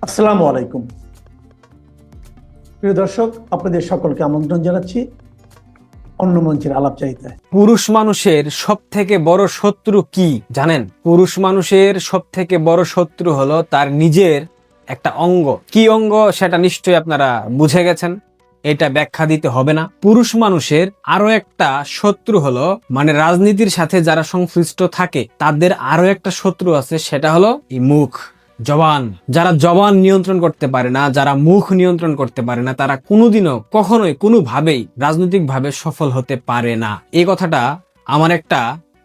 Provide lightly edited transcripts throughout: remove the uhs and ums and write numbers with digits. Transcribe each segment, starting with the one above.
আসসালামু আলাইকুম প্রিয় দর্শক, আপনাদের সকলকে আমন্ত্রণ জানাচ্ছি অন্য মঞ্চের আলাপচারিতায়। পুরুষ মানুষের সব থেকে বড় শত্রু কি জানেন? পুরুষ মানুষের সব থেকে বড় শত্রু হলো তার নিজের একটা অঙ্গ। কি অঙ্গ সেটা নিশ্চয়ই আপনারা বুঝে গেছেন, এটা ব্যাখ্যা দিতে হবে না। পুরুষ মানুষের আরো একটা শত্রু হলো, মানে রাজনীতির সাথে যারা সংশ্লিষ্ট থাকে তাদের আরো একটা শত্রু আছে, সেটা হলো এই মুখ, জবান। যারা জবান নিয়ন্ত্রণ করতে পারে না, যারা মুখ নিয়ন্ত্রণ করতে পারে না, তারা কোনোদিনও কখনোই কোনোভাবেই রাজনৈতিক ভাবে সফল হতে পারে না। এই কথাটা আমার একটা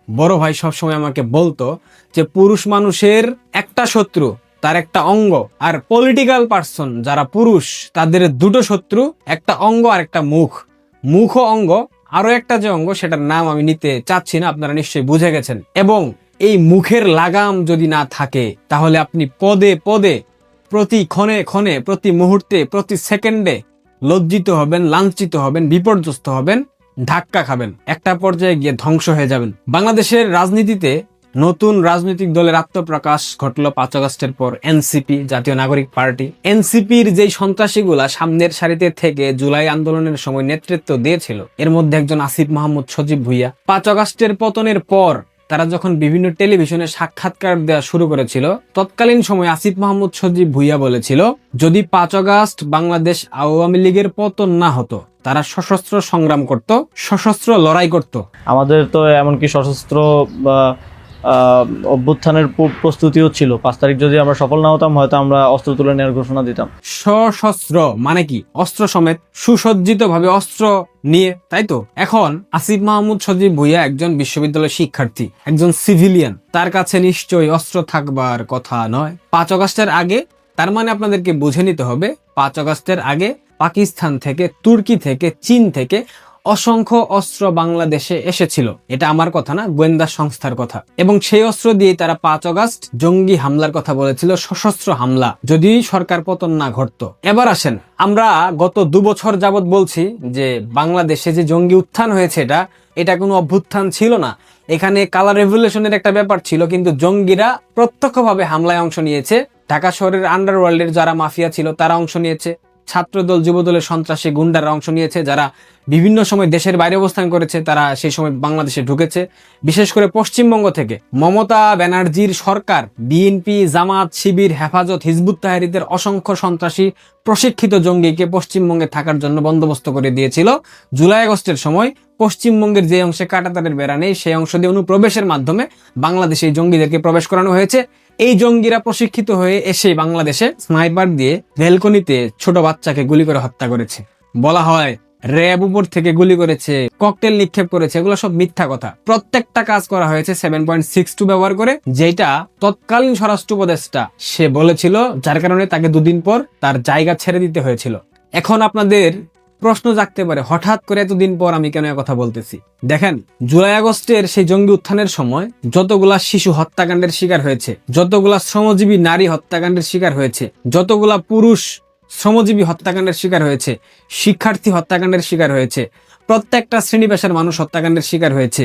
বড় ভাই সবসময় আমাকে বলতো যে পুরুষ মানুষের একটা শত্রু তার একটা অঙ্গ, আর পলিটিক্যাল পার্সন যারা পুরুষ তাদের দুটো শত্রু, একটা অঙ্গ আর একটা মুখ। মুখ ও অঙ্গ, আরো একটা যে অঙ্গ সেটার নাম আমি নিতে চাচ্ছি না, আপনারা নিশ্চয়ই বুঝে গেছেন। এবং এই মুখের লাগাম যদি না থাকে তাহলে আপনি পদে পদে, প্রতি ক্ষণে ক্ষণে, প্রতি মুহূর্তে, প্রতি সেকেন্ডে লজ্জিত হবেন, লাঞ্ছিত হবেন, বিপর্যস্ত হবেন, ধাক্কা খাবেন, একটা পর্যায়ে গিয়ে ধ্বংস হয়ে যাবেন। বাংলাদেশের রাজনীতিতে নতুন রাজনৈতিক দলের আত্মপ্রকাশ ঘটলো 5 আগস্টের পর। এনসিপি, জাতীয় নাগরিক পার্টি। এনসিপির যেই সন্ত্রাসীগুলা সামনের সারিতে থেকে জুলাই আন্দোলনের সময় নেতৃত্ব দিয়েছিল, এর মধ্যে একজন আসিফ মাহমুদ সজীব ভুইয়া। 5 আগস্টের পতনের পর তারা যখন বিভিন্ন টেলিভিশনে সাক্ষাৎকার দেওয়া শুরু করেছিল, তৎকালীন সময় আসিফ মাহমুদ সজীব ভুইয়া বলেছিল, যদি 5 আগস্ট বাংলাদেশ আওয়ামী লীগের পতন না হতো, তারা সশস্ত্র সংগ্রাম করত, সশস্ত্র লড়াই করত। আমাদের তো এমনকি সশস্ত্র অভ্যুত্থানের প্রস্তুতিও ছিল। 5 তারিখ যদি আমরা সফল না হতাম, হয়তো আমরা অস্ত্র তুলে নেওয়ার ঘোষণা দিতাম। সশস্ত্র মানে কি? অস্ত্র সমেত, সুসজ্জিত ভাবে অস্ত্র নিয়ে, তাই তো? এখন আসিফ মাহমুদ সজীব ভুইয়া একজন বিশ্ববিদ্যালয় শিক্ষার্থী, একজন সিভিলিয়ান, তার কাছে নিশ্চয়ই অস্ত্র থাকবার কথা নয় 5 আগস্টের আগে। তার মানে আপনাদেরকে বুঝে নিতে হবে, 5 আগস্টের আগে পাকিস্তান থেকে, তুর্কি থেকে, চীন থেকে অসংখ্য অস্ত্র বাংলাদেশে এসেছিল। এটা আমার কথা না, গোয়েন্দা সংস্থার কথা। এবং সেই অস্ত্র দিয়ে তারা 5 আগস্ট জঙ্গি হামলার কথা বলেছিল, সশস্ত্র হামলা, যদি সরকার পতন না ঘটতো। এবার আসেন, আমরা গত 2 বছর যাবত বলছি যে বাংলাদেশে যে জঙ্গি উত্থান হয়েছে এটা কোনো অভ্যুত্থান ছিল না, এখানে কালার রেভলিউশনের একটা ব্যাপার ছিল। কিন্তু জঙ্গিরা প্রত্যক্ষভাবে হামলায় অংশ নিয়েছে। ঢাকা শহরের আন্ডারওয়ার্ল্ডের যারা মাফিয়া ছিল তারা অংশ নিয়েছে, ছাত্রদল, যুবদলের সন্ত্রাসী গুন্ডারা অংশ নিয়েছে, যারা বিভিন্ন সময় দেশের বাইরে অবস্থান করেছে তারা সেই সময় বাংলাদেশে ঢুকেছে। বিশেষ করে পশ্চিমবঙ্গ থেকে মমতা ব্যানার্জির সরকার, বিএনপি, জামাত, শিবির, হেফাজত, হিজবুত তাহরিদের অসংখ্য সন্ত্রাসী প্রশিক্ষিত জঙ্গিকে পশ্চিমবঙ্গে থাকার জন্য বন্দোবস্ত করে দিয়েছিল। জুলাই আগস্টের সময় পশ্চিমবঙ্গের যে অংশে কাঁটাতারের বেড়া নেই, সেই অংশ দিয়ে অনুপ্রবেশের মাধ্যমে বাংলাদেশে এই জঙ্গিদেরকে প্রবেশ করানো হয়েছে। এই জঙ্গিরা প্রশিক্ষিত হয়ে এসে বাংলাদেশে স্নাইপার দিয়ে ভেলকনিতে ছোট বাচ্চাকে গুলি করে হত্যা করেছে। বলা হয় র্যাব উপর থেকে গুলি করেছে, ককটেল নিক্ষেপ করেছে, এগুলো সব মিথ্যা কথা। প্রত্যেকটা কাজ করা হয়েছে 7.62 ব্যবহার করে, যেটা তৎকালীন স্বরাষ্ট্র উপদেষ্টা সে বলেছিল, যার কারণে তাকে 2 দিন পর তার জায়গা ছেড়ে দিতে হয়েছিল। এখন আপনাদের প্রশ্ন জাগতে পারে, হঠাৎ করে এতদিন পর আমি কেন কথা বলতেছি? দেখেন, জুলাই আগস্টের সেই জঙ্গি উত্থানের সময় যতগুলা শিশু হত্যাকাণ্ডের শিকার হয়েছে, যতগুলা শ্রমজীবী নারী হত্যাকাণ্ডের শিকার হয়েছে, যতগুলা পুরুষ শ্রমজীবী হত্যাকাণ্ডের শিকার হয়েছে, শিক্ষার্থী হত্যাকাণ্ডের শিকার হয়েছে, প্রত্যেকটা শ্রেণী পেশার মানুষ হত্যাকাণ্ডের শিকার হয়েছে,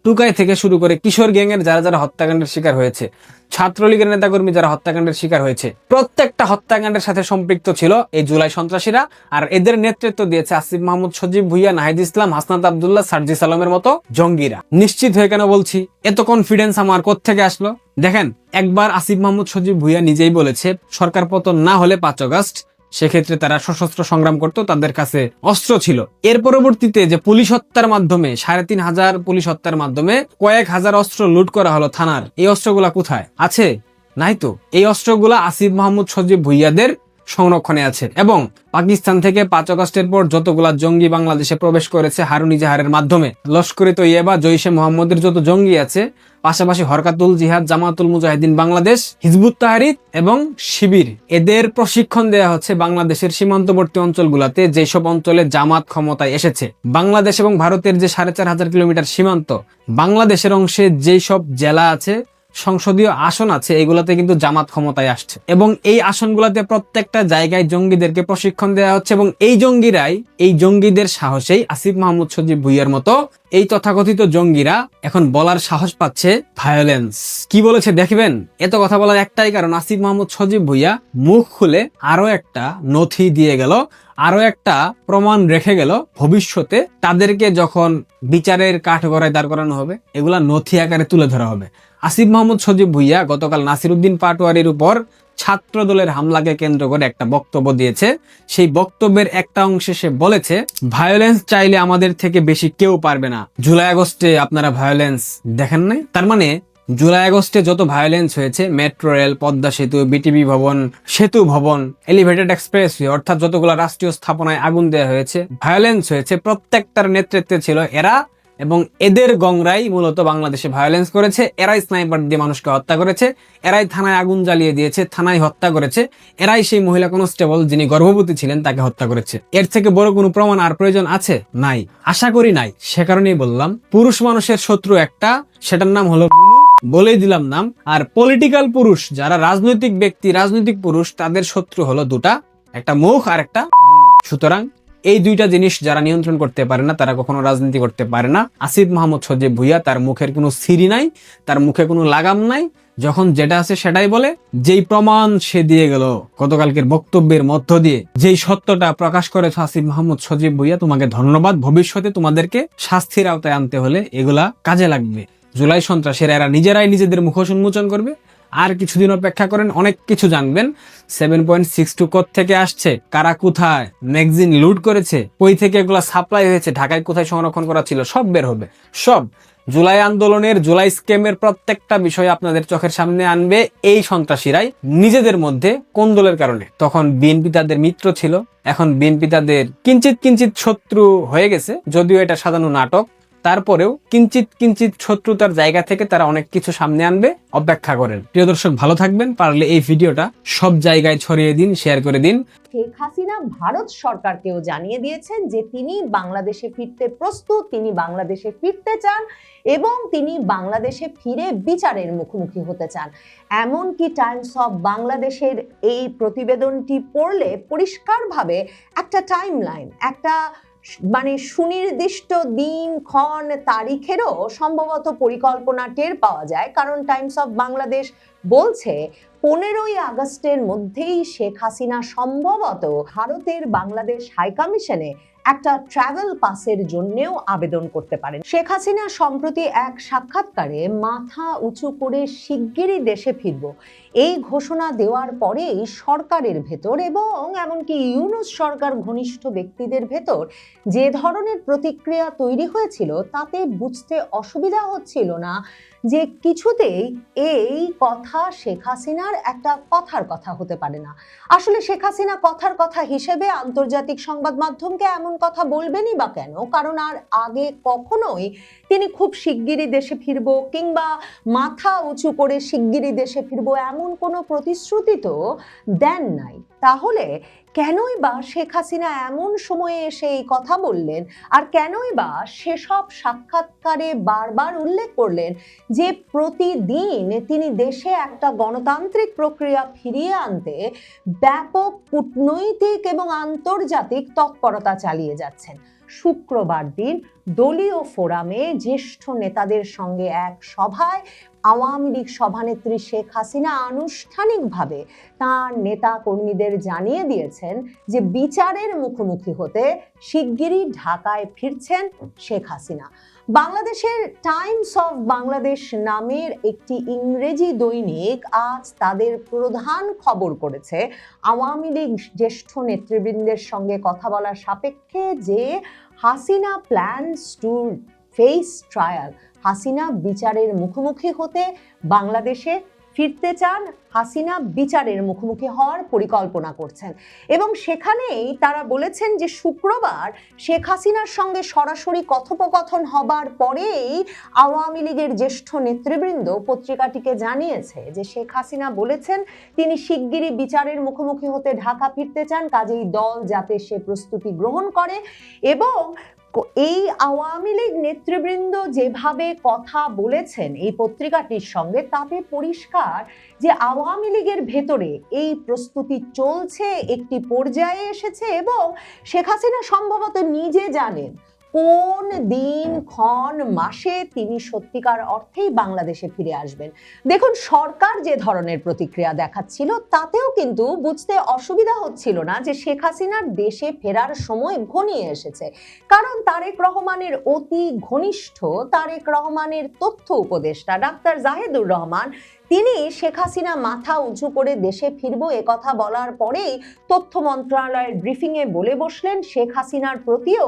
টুকাই থেকে শুরু করে কিশোর গ্যাংয়ের যারা যারা হত্যাকাণ্ডের শিকার হয়েছে, ছাত্রলীগের নেতাকর্মী যারা হত্যাকাণ্ডের শিকার হয়েছে, প্রত্যেকটা হত্যাকাণ্ডের সাথে সম্পৃক্ত ছিল এই জুলাই সন্ত্রাসীরা। আর এদের নেতৃত্ব দিয়েছে আসিফ মাহমুদ সজীব ভুইয়া, নাহিদ ইসলাম, হাসনাত আব্দুল্লাহ, সার্জিস আলমের মতো জঙ্গিরা। নিশ্চিত হয়ে কেন বলছি? এত কনফিডেন্স আমার কোত্থেকে আসলো? দেখেন, একবার আসিফ মাহমুদ সজীব ভুইয়া নিজেই বলেছে, সরকার পতন না হলে 5 আগস্ট, সেক্ষেত্রে তারা সশস্ত্র সংগ্রাম করত, তাদের কাছে অস্ত্র ছিল। এর পরবর্তীতে যে পুলিশ হত্যার মাধ্যমে 3,500 পুলিশ হত্যার মাধ্যমে কয়েক হাজার অস্ত্র লুট করা হলো থানার, এই অস্ত্রগুলা কোথায় আছে? নাই তো। এই অস্ত্রগুলা আসিফ মাহমুদ সজীব ভুইয়াদের সংরক্ষণে আছে। এবং পাকিস্তান থেকে 5 আগস্টের পর যতগুলা জঙ্গি বাংলাদেশে প্রবেশ করেছে হারুন ইজাহারের মাধ্যমে, লস্করে তৈয়বা, জৈশে মোহাম্মদের যত জঙ্গি আছে, পাশাপাশি হরকাতুল জিহাদ, জামাতুল মুজাহিদিন বাংলাদেশ, হিজবুত তাহরির এবং শিবির, এদের প্রশিক্ষণ দেওয়া হচ্ছে বাংলাদেশের সীমান্তবর্তী অঞ্চলগুলোতে, যেসব অঞ্চলে জামাত ক্ষমতায় এসেছে। বাংলাদেশ এবং ভারতের যে 4,500 কিলোমিটার সীমান্ত, বাংলাদেশের অংশে যেই সব জেলা আছে সংসদীয় আসন আছে এগুলাতে কিন্তু জামাত ক্ষমতায় আসছে, এবং এই আসনগুলোতে প্রত্যেকটা জায়গায় জঙ্গিদেরকে প্রশিক্ষণ দেওয়া হচ্ছে, এবং এই জঙ্গিদের সাহসেই আসিফ মাহমুদ সজীব ভুইয়ার মতো এই তথাকথিত জঙ্গিরা এখন বলার সাহস পাচ্ছে ভায়োলেন্স। কি বলেছে দেখবেন, এত কথা বলার একটাই কারণ, আসিফ মাহমুদ সজীব ভুইয়া মুখ খুলে আরো একটা নথি দিয়ে গেল, আরো একটা প্রমাণ রেখে গেল, ভবিষ্যতে তাদেরকে যখন বিচারের কাঠগড়ায় দাঁড় করানো হবে এগুলা নথি আকারে তুলে ধরা হবে। আসিফ মাহমুদ সজীব ভুইয়া গতকাল নাসিরউদ্দিন পাটোয়ারির উপর ছাত্র দলের হামলাকে কেন্দ্র করে একটা বক্তব্য দিয়েছে। সেই বক্তব্যের একটা অংশে সে বলেছে, ভায়োলেন্স চাইলে আমাদের থেকে বেশি কেউ পারবে না। জুলাই আগস্টে আপনারা ভায়োলেন্স দেখেন নাই? তার মানে জুলাই আগস্টে যত ভায়োলেন্স হয়েছে, মেট্রো রেল, পদ্মা সেতু, বিটিভি ভবন, সেতু ভবন, এলিভেটেড এক্সপ্রেসওয়ে, অর্থাৎ যতগুলো রাষ্ট্রীয় স্থাপনায় আগুন দেওয়া হয়েছে, ভায়োলেন্স হয়েছে, প্রত্যেকটার নেতৃত্বে ছিল এরা, এবং এদের গংরাই মূলত বাংলাদেশে ভায়োলেন্স করেছে। এরাই স্নাইপার দিয়ে মানুষকে হত্যা করেছে, এরাই থানায় আগুন জ্বালিয়ে দিয়েছে, থানায় হত্যা করেছে, এরাই সেই মহিলা কনস্টেবল যিনি গর্ভবতী ছিলেন তাকে হত্যা করেছে। এর থেকে বড় কোনো প্রমাণ আর প্রয়োজন আছে? নাই, আশা করি নাই। সে কারণেই বললাম, পুরুষ মানুষের শত্রু একটা, সেটার নাম হলো বলেই দিলাম নাম। আর পলিটিক্যাল পুরুষ, যারা রাজনৈতিক ব্যক্তি, রাজনৈতিক পুরুষ, তাদের শত্রু হলো দুটা, একটা মুখ আর একটা। সুতরাং এই দুইটা জিনিস যারা নিয়ন্ত্রণ করতে পারে না তারা কখনো রাজনীতি করতে পারে না। আসিফ মাহমুদ সজীব ভুইয়া, তার মুখের কোনো সিরি নাই, তার মুখে কোনো লাগাম নাই, যখন যেটা আছে সেটাই বলে। যেই প্রমাণ সে দিয়ে গেল গতকালকের বক্তব্যের মধ্য দিয়ে, যেই সত্যটা প্রকাশ করেছে আসিফ মাহমুদ সজীব ভুইয়া, তোমাকে ধন্যবাদ। ভবিষ্যতে তোমাদেরকে শাস্তির আওতায় আনতে হলে এগুলা কাজে লাগবে। জুলাই সন্ত্রাসীরা এরা নিজেরাই নিজেদের মুখোশ উন্মোচন করবে। আর কিছুদিন অপেক্ষা করেন, অনেক কিছু জানবেন। 7.62 কোথ থেকে আসছে, কারা কোথায় ম্যাগজিন লুট করেছে, কই থেকে এগুলা সাপ্লাই হয়েছে, ঢাকায় কোথায় সংরক্ষণ করা ছিল, সব বের হবে। সব জুলাই আন্দোলনের, জুলাই স্ক্যামের প্রত্যেকটা বিষয় আপনাদের চোখের সামনে আনবে এই সন্ত্রাসীরাই, নিজেদের মধ্যে কোন্দলের কারণে। তখন বিএনপি তাদের মিত্র ছিল, এখন বিএনপি তাদের কিঞ্চিত কিঞ্চিত শত্রু হয়ে গেছে, যদিও এটা সাজানো নাটক। তারপরেও কিঞ্চিত কিঞ্চিত শত্রুতার জায়গা থেকে তারা অনেক কিছু সামনে আনবে, অপেক্ষা করেন। প্রিয় দর্শক, ভালো থাকবেন। পারলে এই ভিডিওটা সব জায়গায় ছড়িয়ে দিন, শেয়ার করে দিন। শেখ হাসিনা ভারত সরকারকেও জানিয়ে দিয়েছেন যে তিনি বাংলাদেশে ফিরতে প্রস্তুত, তিনি বাংলাদেশে ফিরতে চান এবং তিনি বাংলাদেশে ফিরে বিচারের মুখোমুখি হতে চান। এমনকি টাইমস অফ বাংলাদেশের এই প্রতিবেদনটি পড়লে পরিষ্কারভাবে একটা টাইমলাইন, একটা মানে সুনির্দিষ্ট দিন ক্ষণ তারিখেরও সম্ভবত পরিকল্পনা টের পাওয়া যায়। কারণ টাইমস অফ বাংলাদেশ বলছে 15ই আগস্টের মধ্যেই শেখ হাসিনা সম্ভবত ভারতের বাংলাদেশ হাইকমিশনে একটা ট্রাভেল পাসের জন্যও আবেদন করতে পারেন। শেখ হাসিনা সম্প্রতি এক সাক্ষাৎকারে মাথা উঁচু করে শিগগিরই দেশে ফিরব এই ঘোষণা দেওয়ার পরেই সরকারের ভেতর এবং এমনকি ইউনূস সরকার ঘনিষ্ঠ ব্যক্তিদের ভেতর যে ধরনের প্রতিক্রিয়া তৈরি হয়েছিল তাতে বুঝতে অসুবিধা হচ্ছিল না যে কিছুতেই এই কথা শেখ হাসিনার একটা কথার কথা হতে পারে না। আসলে শেখ হাসিনা কথার কথা হিসেবে আন্তর্জাতিক সংবাদ মাধ্যমকে এমন কথা বলবেনই বা কেন? কারণ আর আগে কখনোই তিনি খুব শিগগিরই দেশে ফিরবো কিংবা মাথা উঁচু করে শিগগিরই দেশে ফিরবো এমন কোনো প্রতিশ্রুতি তো দেন নাই। তাহলে কেনই বা শেখ হাসিনা এমন সময়ে এসে এই কথা বললেন, আর কেনই বা সেসব সাক্ষাৎকারে বারবার উল্লেখ করলেন যে প্রতিদিন তিনি দেশে একটা গণতান্ত্রিক প্রক্রিয়া ফিরিয়ে আনতে ব্যাপক কূটনৈতিক এবং আন্তর্জাতিক তৎপরতা চালিয়ে যাচ্ছেন? শুক্রবার দিন দলীয় ফোরামে জ্যেষ্ঠ নেতাদের সঙ্গে এক সভায় আওয়ামী লীগ সভানেত্রী শেখ হাসিনা আনুষ্ঠানিকভাবে তাঁর নেতা কর্মীদের জানিয়ে দিয়েছেন যে বিচারের মুখোমুখি হতে শিগগিরই ঢাকায় ফিরছেন শেখ হাসিনা। বাংলাদেশের টাইমস অফ বাংলাদেশ নামের একটি ইংরেজি দৈনিক আজ তাদের প্রধান খবর করেছে আওয়ামী লীগ জ্যেষ্ঠ নেতৃবৃন্দের সঙ্গে কথা বলার সাপেক্ষে যে Hasina plans to face trial, Hasina বিচারের মুখোমুখি হতে বাংলাদেশে ফিরতে চান, হাসিনা বিচারের মুখোমুখি হওয়ার পরিকল্পনা করছেন। এবং সেখানেই তারা বলেছেন যে শুক্রবার শেখ হাসিনার সঙ্গে সরাসরি কথোপকথন হবার পরেই আওয়ামী লীগের জ্যেষ্ঠ নেতৃবৃন্দ পত্রিকাটিকে জানিয়েছে যে শেখ হাসিনা বলেছেন তিনি শিগগিরই বিচারের মুখোমুখি হতে ঢাকা ফিরতে চান, কাজেই দল যাতে সে প্রস্তুতি গ্রহণ করে এবং এই আওয়ামী লীগ নেতৃবৃন্দ যেভাবে কথা বলেছেন এই পত্রিকাটির সঙ্গে, তাতে পরিষ্কার যে আওয়ামী লীগের ভেতরে এই প্রস্তুতি চলছে, একটি পর্যায়ে এসেছে এবং শেখ হাসিনা সম্ভবত নিজে জানেন কোন দিন ক্ষণ মাসে তিনি সত্যিকার অর্থেই বাংলাদেশে ফিরে আসবেন। দেখুন, সরকার যে ধরনের প্রতিক্রিয়া দেখাচ্ছিল তাতেও কিন্তু বুঝতে অসুবিধা হচ্ছিল না যে শেখ হাসিনার দেশে ফেরার সময় ঘনিয়ে এসেছে, কারণ তারেক রহমানের অতি ঘনিষ্ঠ, তারেক রহমানের তথ্য উপদেষ্টা ডাক্তার জাহেদুর রহমান, তিনি শেখ হাসিনা মাথা উঁচু করে দেশে ফিরবো একথা বলার পরেই তথ্য মন্ত্রণালয়ের ব্রিফিংয়ে বলে বসলেন শেখ হাসিনার প্রতিও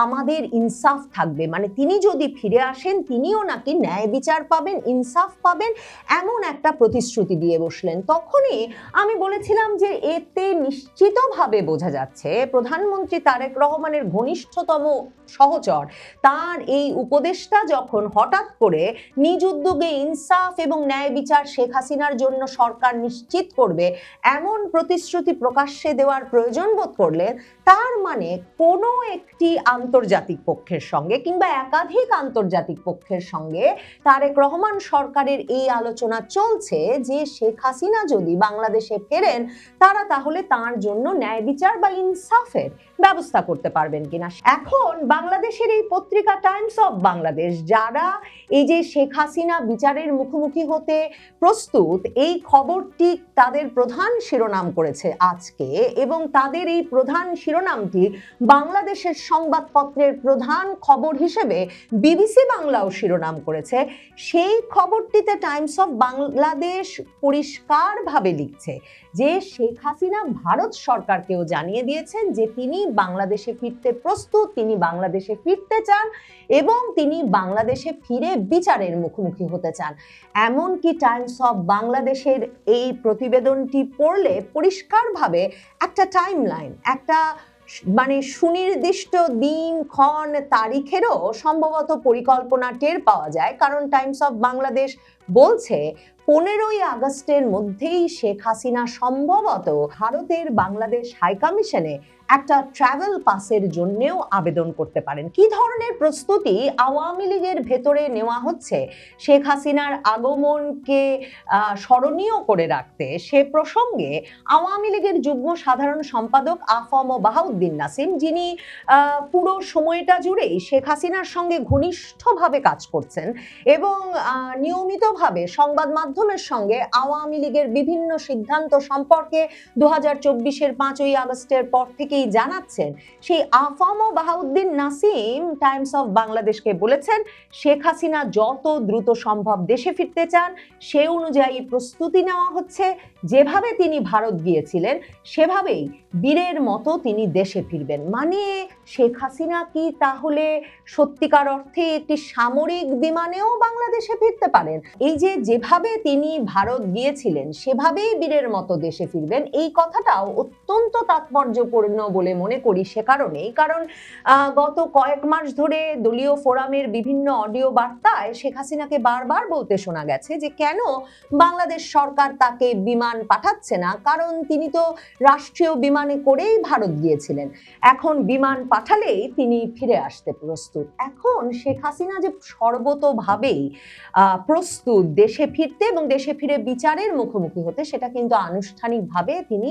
আমাদের ইনসাফ থাকবে, মানে তিনি যদি ফিরে আসেন তিনিও নাকি ন্যায় বিচার পাবেন, ইনসাফ পাবেন, এমন একটা প্রতিশ্রুতি দিয়ে বসলেন। তখনই আমি বলেছিলাম যে এতে নিশ্চিতভাবে বোঝা যাচ্ছে প্রধানমন্ত্রী তারেক রহমানের ঘনিষ্ঠতম সহচর তার এই উপদেষ্টা যখন হঠাৎ করে নিজ উদ্যোগে ইনসাফ এবং ন্যায় বিচার শেখ হাসিনার জন্য সরকার নিশ্চিত করবে এমন প্রতিশ্রুতি প্রকাশ্যে দেওয়ার প্রয়োজন বোধ করলে, তার মানে কোনো একটি আন্তর্জাতিক পক্ষের সঙ্গে কিংবা একাধিক আন্তর্জাতিক পক্ষের সঙ্গে তারেক রহমান সরকারের এই আলোচনা চলছে যে শেখ হাসিনা যদি বাংলাদেশে ফেরেন তারা তাহলে তার জন্য ন্যায় বিচার বা ইনসাফের ব্যবস্থা করতে পারবেন কিনা। এখন বাংলাদেশের এই পত্রিকা টাইমস অফ বাংলাদেশ, যারা এই যে শেখ হাসিনা বিচারের মুখোমুখি হতে প্রস্তুত, এই খবরটি তাদের প্রধান শিরোনাম করেছে আজকে, এবং তাদের এই প্রধান শিরোনামটি বাংলাদেশের সংবাদপত্রের প্রধান খবর হিসেবে বিবিসি বাংলাও শিরোনাম করেছে। সেই খবরটিতে টাইমস অফ বাংলাদেশ পরিষ্কারভাবে লিখছে যে শেখ হাসিনা ভারত সরকারকেও জানিয়ে দিয়েছেন যে তিনি বাংলাদেশে ফিরতে প্রস্তুত, তিনি বাংলাদেশে ফিরতে চান এবং তিনি বাংলাদেশে ফিরে বিচারের মুখোমুখি হতে চান। এমনকি টাইমস অফ বাংলাদেশের এই প্রতিবেদনটি পড়লে পরিষ্কারভাবে একটা টাইমলাইন, একটা মানে সুনির্দিষ্ট দিন ক্ষণ তারিখেরও সম্ভবত পরিকল্পনা টের পাওয়া যায়, কারণ টাইমস অফ বাংলাদেশ বলছে 15ই আগস্টের মধ্যেই শেখ হাসিনা সম্ভবত ভারতের বাংলাদেশ হাইকমিশনে একটা ট্রাভেল পাসের জন্যও আবেদন করতে পারেন। কি ধরনের প্রস্তুতি আওয়ামী লীগের ভেতরে নেওয়া হচ্ছে শেখ হাসিনার আগমনকে স্মরণীয় করে রাখতে, সে প্রসঙ্গে আওয়ামী লীগের যুগ্ম সাধারণ সম্পাদক আফম বাহাউদ্দিন নাসিম, যিনি পুরো সময়টা জুড়েই শেখ হাসিনার সঙ্গে ঘনিষ্ঠভাবে কাজ করছেন এবং নিয়মিতভাবে সংবাদ মাধ্যমের সঙ্গে আওয়ামী লীগের বিভিন্ন সিদ্ধান্ত সম্পর্কে 2024-এর 5ই আগস্টের পর থেকেই জানাচ্ছেন, সেই আফম বাহাউদ্দিন নাসিম টাইমস অফ বাংলাদেশকে বলেছেন শেখ হাসিনা যত দ্রুত সম্ভব দেশে ফিরতে চান, সে অনুযায়ী প্রস্তুতি নেওয়া হচ্ছে। যেভাবে তিনি ভারত গিয়েছিলেন সেভাবেই বীরের মতো তিনি দেশে ফিরবেন। মানে শেখ হাসিনা কি তাহলে সত্যিকার অর্থে একটি সামরিক বিমানেও বাংলাদেশে ফিরতে পারেন? এই যে যেভাবে তিনি ভারত গিয়েছিলেন সেভাবেই বীরের মতো দেশে ফিরবেন, এই কথাটাও অত্যন্ত তাৎপর্যপূর্ণ বলে মনে করি সে কারণেই, কারণ গত কয়েক মাস ধরে দলীয় ফোরামের বিভিন্ন অডিও বার্তায় শেখ হাসিনাকে বারবার বলতে শোনা গেছে যে কেন বাংলাদেশ সরকার তাকে বিমান পাঠাচ্ছে না, কারণ তিনি তো রাষ্ট্রীয় বিমানে করেই ভারত গিয়েছিলেন, এখন বিমান পাঠালেই তিনি ফিরে আসতে প্রস্তুত। এখন শেখ হাসিনা যে সর্বতোভাবেই প্রস্তুত দেশে ফিরতে এবং দেশে ফিরে বিচারের মুখোমুখি হতে, সেটা কিন্তু আনুষ্ঠানিকভাবে তিনি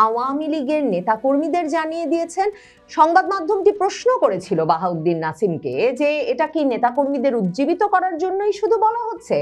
আওয়ামী লীগের নেতাকর্মীদের জানিয়ে দিয়েছেন। সংবাদ মাধ্যমটি প্রশ্ন করেছিল বাহাউদ্দিন নাসিমকে যে এটা কি নেতাকর্মীদের উজ্জীবিত করার জন্যই শুধু বলা হচ্ছে?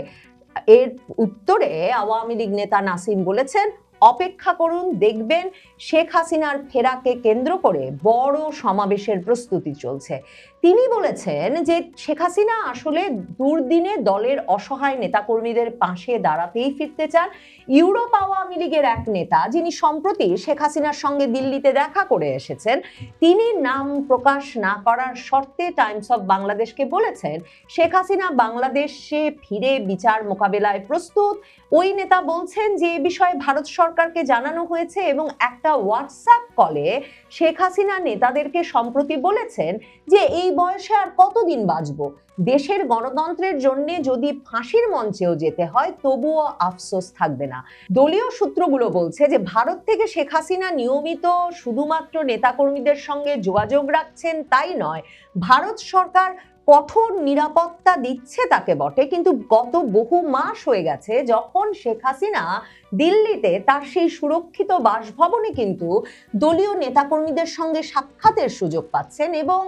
এর উত্তরে আওয়ামী লীগ নেতা নাসিম বলেছেন, অপেক্ষা করুন, দেখবেন শেখ হাসিনার ফেরাকে কেন্দ্র করে বড় সমাবেশের প্রস্তুতি চলছে। তিনি বলেছেন যে শেখ হাসিনা আসলে দুর্দিনে দলের অসহায় নেতাকর্মীদের পাশে দাঁড়াতেই ফিরতে চান। ইউরোপ আওয়ামী লীগের এক নেতা, যিনি সম্প্রতি শেখ হাসিনার সঙ্গে দিল্লিতে দেখা করে এসেছেন, তিনি নাম প্রকাশ না করার শর্তে টাইমস অফ বাংলাদেশকে বলেছেন শেখ হাসিনা বাংলাদেশে ফিরে বিচার মোকাবেলায় প্রস্তুত। ওই নেতা বলছেন যে এ বিষয়ে ভারত সরকারকে জানানো হয়েছে এবং একটা হোয়াটসঅ্যাপ কলে শেখ হাসিনা নেতাদেরকে সম্প্রতি বলেছেন যে এই বয়সে আর কতদিন বাঁচবো? দেশের গণতন্ত্রের জন্য যদি ফাঁসির মঞ্চেও যেতে হয় তবুও আফসোস থাকবে না। দলীয় সূত্রগুলো বলছে যে ভারত থেকে শেখ হাসিনা নিয়মিত শুধুমাত্র নেতাকর্মীদের সঙ্গে যোগাযোগ রাখছেন তাই নয়, ভারত সরকার কঠোর নিরাপত্তা দিচ্ছে তাকে বটে, কিন্তু গত বহু মাস হয়ে গেছে যখন শেখ হাসিনা দিল্লিতে তার সেই সুরক্ষিত বাসভবনে কিন্তু দলীয় নেতাকর্মীদের সঙ্গে সাক্ষাতের সুযোগ পাচ্ছেন এবং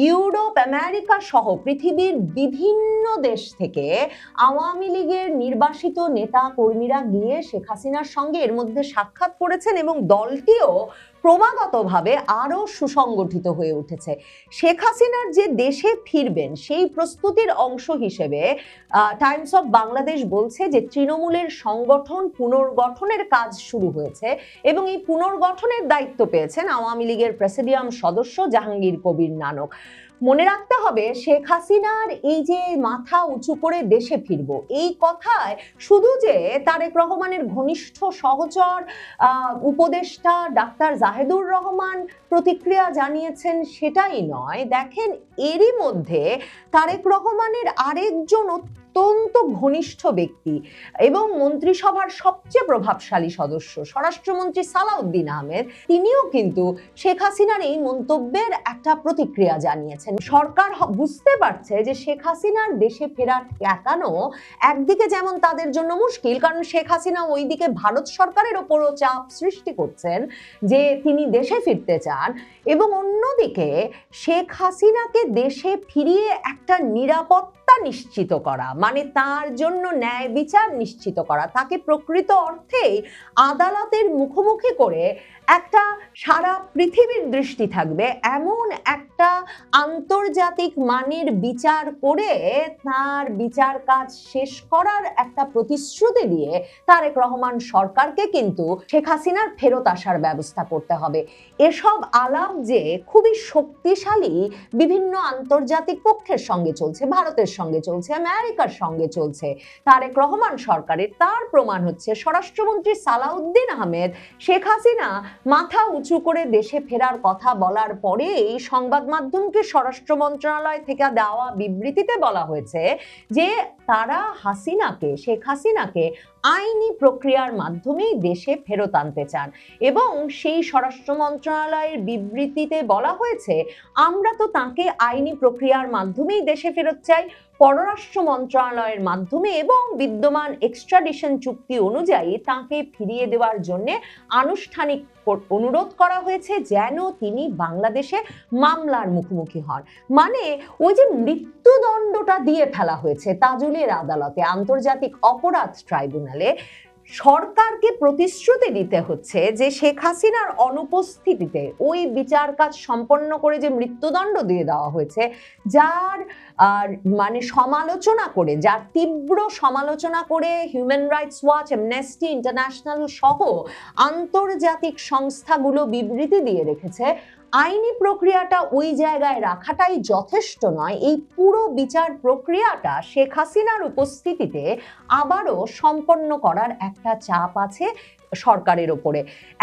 ইউরোপ, আমেরিকা সহ পৃথিবীর বিভিন্ন দেশ থেকে আওয়ামী লীগের নির্বাসিত নেতা কর্মীরা গিয়ে শেখ হাসিনার সঙ্গে এর মধ্যে সাক্ষাৎ করেছেন এবং দলটিও ক্রমাগতভাবে আরো সুসংগঠিত হয়ে উঠেছে। শেখ হাসিনার যে দেশে ফিরবেন সেই প্রস্তুতির অংশ হিসেবে টাইমস অফ বাংলাদেশ বলছে যে তৃণমূলের সংগঠন পুনর্গঠনের কাজ শুরু হয়েছে এবং এই পুনর্গঠনের দায়িত্ব পেয়েছেন আওয়ামী লীগের প্রেসিডিয়াম সদস্য জাহাঙ্গীর কবির নানক। মনে রাখতে হবে শেখ হাসিনার এই যে মাথা উঁচু করে দেশে ফিরবো এই কথায় শুধু যে তারেক রহমানের ঘনিষ্ঠ সহচর উপদেষ্টা ডাক্তার জাহেদুর রহমান প্রতিক্রিয়া জানিয়েছেন সেটাই নয়, দেখেন এরই মধ্যে তারেক রহমানের আরেকজন অত্যন্ত ঘনিষ্ঠ ব্যক্তি এবং মন্ত্রিসভার সবচেয়ে প্রভাবশালী সদস্য স্বরাষ্ট্রমন্ত্রী সালাউদ্দিন আহমেদ, তিনিও কিন্তু শেখ হাসিনার এই মন্তব্যের একটা প্রতিক্রিয়া জানিয়েছেন। সরকার বুঝতে পারছে যে শেখ হাসিনার দেশে ফেরা ঠেকানো একদিকে যেমন তাদের জন্য মুশকিল, কারণ শেখ হাসিনা ওইদিকে ভারত সরকারের ওপরও চাপ সৃষ্টি করছেন যে তিনি দেশে ফিরতে চান, এবং অন্যদিকে শেখ হাসিনাকে দেশে ফিরিয়ে একটা নিরাপত্তা নিশ্চিত করা, মানে তার জন্য ন্যায় বিচার নিশ্চিত করা, তাকে প্রকৃত অর্থেই আদালতের মুখোমুখি করে একটা সারা পৃথিবীর দৃষ্টি থাকবে এমন একটা আন্তর্জাতিক মানের বিচার করে তার বিচার কাজ শেষ করার একটা প্রতিশ্রুতি দিয়ে তারেক রহমান সরকারকে কিন্তু শেখ হাসিনার ফেরত আসার ব্যবস্থা করতে হবে। এসব আলাপ যে খুবই শক্তিশালী বিভিন্ন আন্তর্জাতিক পক্ষের সঙ্গে চলছে, ভারতের সঙ্গে চলছে, আমেরিকার সঙ্গে চলছে তারেক রহমান সরকারের, তার প্রমাণ হচ্ছে স্বরাষ্ট্রমন্ত্রী সালাউদ্দিন আহমেদ শেখ হাসিনা মাথা উঁচু করে দেশে ফেরার কথা বলার পরে এই সংবাদ মাধ্যমকে স্বরাষ্ট্র মন্ত্রণালয় থেকে দেওয়া বিবৃতিতে বলা হয়েছে যে তারা শেখ হাসিনাকে আইনি প্রক্রিয়ার মাধ্যমেই দেশে ফেরত আনতে চান এবং সেই স্বরাষ্ট্র মন্ত্রণালয়ের বিবৃতিতে বলা হয়েছে আমরা তো তাকে আইনি প্রক্রিয়ার মাধ্যমেই দেশে ফেরত চাই, পররাষ্ট্র মন্ত্রণালয়ের মাধ্যমে এবং বিদ্যমান এক্সট্রাডিশন চুক্তি অনুযায়ী তাকে ফিরিয়ে দেওয়ার জন্য আনুষ্ঠানিক অনুরোধ করা হয়েছে যেন তিনি বাংলাদেশে মামলার মুখোমুখি হন। মানে ওই যে মৃত্যুদণ্ডটা দিয়ে ফেলা হয়েছে তাজুলের আদালতে, আন্তর্জাতিক অপরাধ ট্রাইব্যুনালে, সরকারকে প্রতিশ্রুতি দিতে হচ্ছে যে শেখ হাসিনার অনুপস্থিতিতে ওই বিচার কাজ সম্পন্ন করে যে মৃত্যুদণ্ড দিয়ে দেওয়া হয়েছে, যার মানে সমালোচনা করে, যার তীব্র সমালোচনা করে human rights watch, amnesty international সহ আন্তর্জাতিক সংস্থাগুলো বিবৃতি দিয়ে রেখেছে, আইনি প্রক্রিয়াটা ওই জায়গায় রাখাটাই যথেষ্ট নয়, এই পুরো বিচার প্রক্রিয়াটা শেখ হাসিনার উপস্থিতিতে আবারও সম্পন্ন করার একটা চাপ আছে সরকারের ওপরে।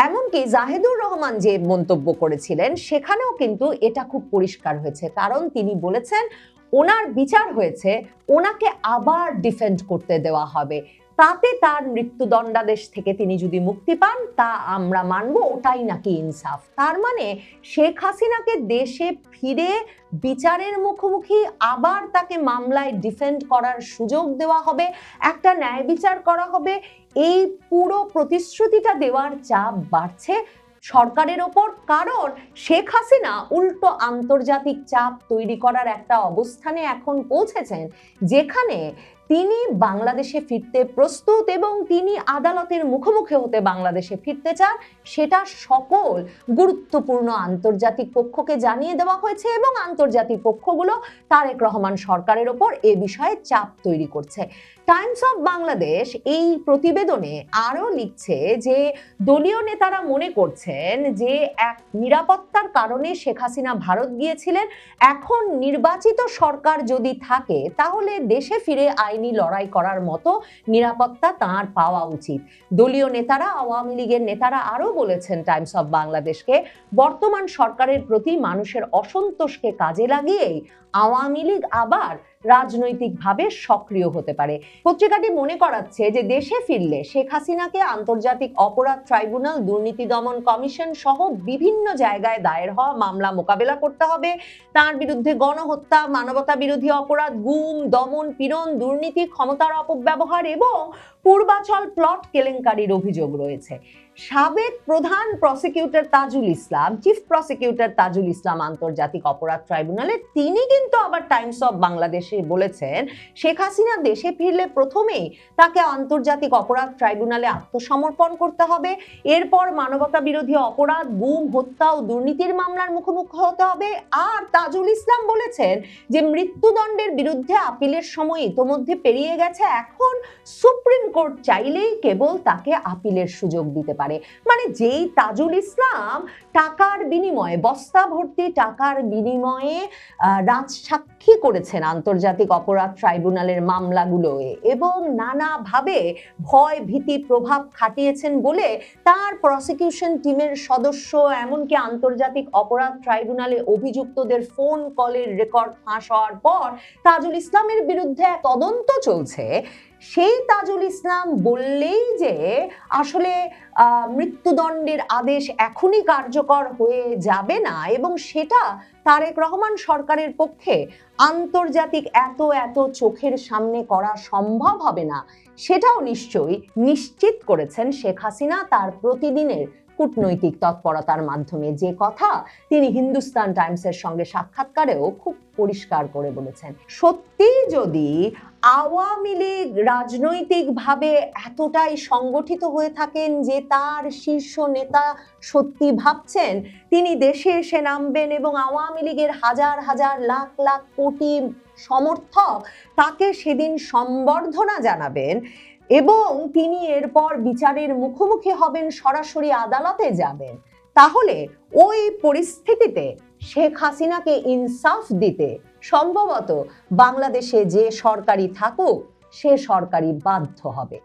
এমনকি জাহেদুর রহমান যে মন্তব্য করেছিলেন সেখানেও কিন্তু এটা খুব পরিষ্কার হয়েছে, কারণ তিনি বলেছেন ওনার বিচার হয়েছে, ওনাকে আবার ডিফেন্ড করতে দেওয়া হবে, তাতে তার মৃত্যুদণ্ডাদেশ থেকে তিনি যদি মুক্তি পান তা আমরা মানব, ওটাই নাকি ইনসাফ। তার মানে শেখ হাসিনাকে দেশে ফিরে বিচারের মুখোমুখি আবার তাকে মামলায় ডিফেন্ড করার সুযোগ দেওয়া হবে, একটা ন্যায় বিচার করা হবে, এই পুরো প্রতিশ্রুতিটা দেওয়ার চাপ বাড়ছে সরকারের ওপর, কারণ শেখ হাসিনা উল্টো আন্তর্জাতিক চাপ তৈরি করার একটা অবস্থানে এখন পৌঁছেছেন যেখানে তিনি বাংলাদেশে ফিরতে প্রস্তুত এবং তিনি আদালতের মুখোমুখি হতে বাংলাদেশে ফিরতে চান, সেটা সকল গুরুত্বপূর্ণ আন্তর্জাতিক পক্ষকে জানিয়ে দেওয়া হয়েছে এবং আন্তর্জাতিক পক্ষগুলো তারেক রহমান সরকারের ওপর এ বিষয়ে চাপ তৈরি করছে। টাইমস অফ বাংলাদেশ এই প্রতিবেদনে আরো লিখছে যে দলীয় নেতারা মনে করছেন যে এক নিরাপত্তার কারণে শেখ হাসিনা ভারত গিয়েছিলেন, এখন নির্বাচিত সরকার যদি থাকে তাহলে দেশে ফিরে আইনি লড়াই করার মতো নিরাপত্তা তাঁর পাওয়া উচিত। দলীয় নেতারা, আওয়ামী লীগের নেতারা আরো বলেছেন টাইমস অফ বাংলাদেশকে, বর্তমান সরকারের প্রতি মানুষের অসন্তোষকে কাজে লাগিয়েই আওয়ামী লীগ আবার রাজনৈতিকভাবে সক্রিয় হতে পারে। পত্রিকাটি মনে করাচ্ছে যে দেশে ফিরলে শেখ হাসিনাকে আন্তর্জাতিক অপরাধ ট্রাইব্যুনাল, দুর্নীতি দমন কমিশন সহ বিভিন্ন জায়গায় দায়ের হওয়া মামলা মোকাবেলা করতে হবে। তার বিরুদ্ধে গণহত্যা, মানবতা বিরোধী অপরাধ, গুম, দমন, পীড়ন, দুর্নীতি, ক্ষমতার অপব্যবহার এবং পূর্বাচল প্লট কেলেঙ্কারির অভিযোগ রয়েছে। সাবেক প্রধান prosecutor Tajul Islam, chief prosecutor Tajul Islam আন্তর্জাতিক অপরাধ ট্রাইব্যুনালে, তিনি কিন্তু আবার টাইমস অফ বাংলাদেশে বলেছেন শেখ হাসিনা দেশে ফিরলে প্রথমেই তাকে আন্তর্জাতিক অপরাধ ট্রাইব্যুনালে আত্মসমর্পণ করতে হবে, এরপর মানবতা বিরোধী অপরাধ, গুম, হত্যা ও দুর্নীতির মামলার মুখোমুখি হতে হবে। আর তাজুল ইসলাম বলেছেন যে মৃত্যুদণ্ডের বিরুদ্ধে আপিলের সময় ইতোমধ্যে পেরিয়ে গেছে, এখন সুপ্রিম কোর্ট চাইলেই কেবল তাকে আপিলের সুযোগ দিতে পারে। মানে যেই তাজুল ইসলাম টাকার বিনিময়ে, বস্তা ভর্তি টাকার বিনিময়ে রাজসাক্ষী করেছেন আন্তর্জাতিক অপরাধ ট্রাইব্যুনালের মামলাগুলোয় এবং নানাভাবে ভয় ভীতি প্রভাব খাটিয়েছেন বলে তার প্রসিকিউশন টিমের সদস্য, এমনকি আন্তর্জাতিক অপরাধ ট্রাইব্যুনালে অভিযুক্তদের ফোন কলের রেকর্ড ফাঁস হওয়ার পর তাজুল ইসলামের বিরুদ্ধে এক তদন্ত চলছে। সেই তাজুল ইসলাম বললেই যে আসলে মৃত্যুদণ্ডের আদেশ এখনই কার্যকর হয়ে যাবে না এবং সেটা তারেক রহমান সরকারের পক্ষে আন্তর্জাতিক এত চোখের সামনে করা সম্ভব হবে না, সেটাও নিশ্চয়ই নিশ্চিত করেছেন শেখ হাসিনা তার প্রতিদিনের কূটনৈতিক তৎপরতার মাধ্যমে, যে কথা তিনি হিন্দুস্তান টাইমসের সঙ্গে সাক্ষাৎকারেও খুব পরিষ্কার করে বলেছেন। সত্যি যদি আওয়ামী লীগ রাজনৈতিকভাবে এতটাই সংগঠিত হয়ে থাকেন যে তার শীর্ষ নেতা সত্যি ভাবছেন তিনি দেশে এসে নামবেন এবং আওয়ামী লীগের হাজার হাজার লাখ লাখ কোটি সমর্থক তাকে সেদিন সম্বর্ধনা জানাবেন এবং তিনি এরপর বিচারের মুখোমুখি হবেন, সরাসরি আদালতে যাবেন, তাহলে ওই পরিস্থিতিতে শেখ হাসিনাকে ইনসাফ দিতে সম্ভবত বাংলাদেশে যে সরকারই থাকুক সে সরকারই বাধ্য হবে।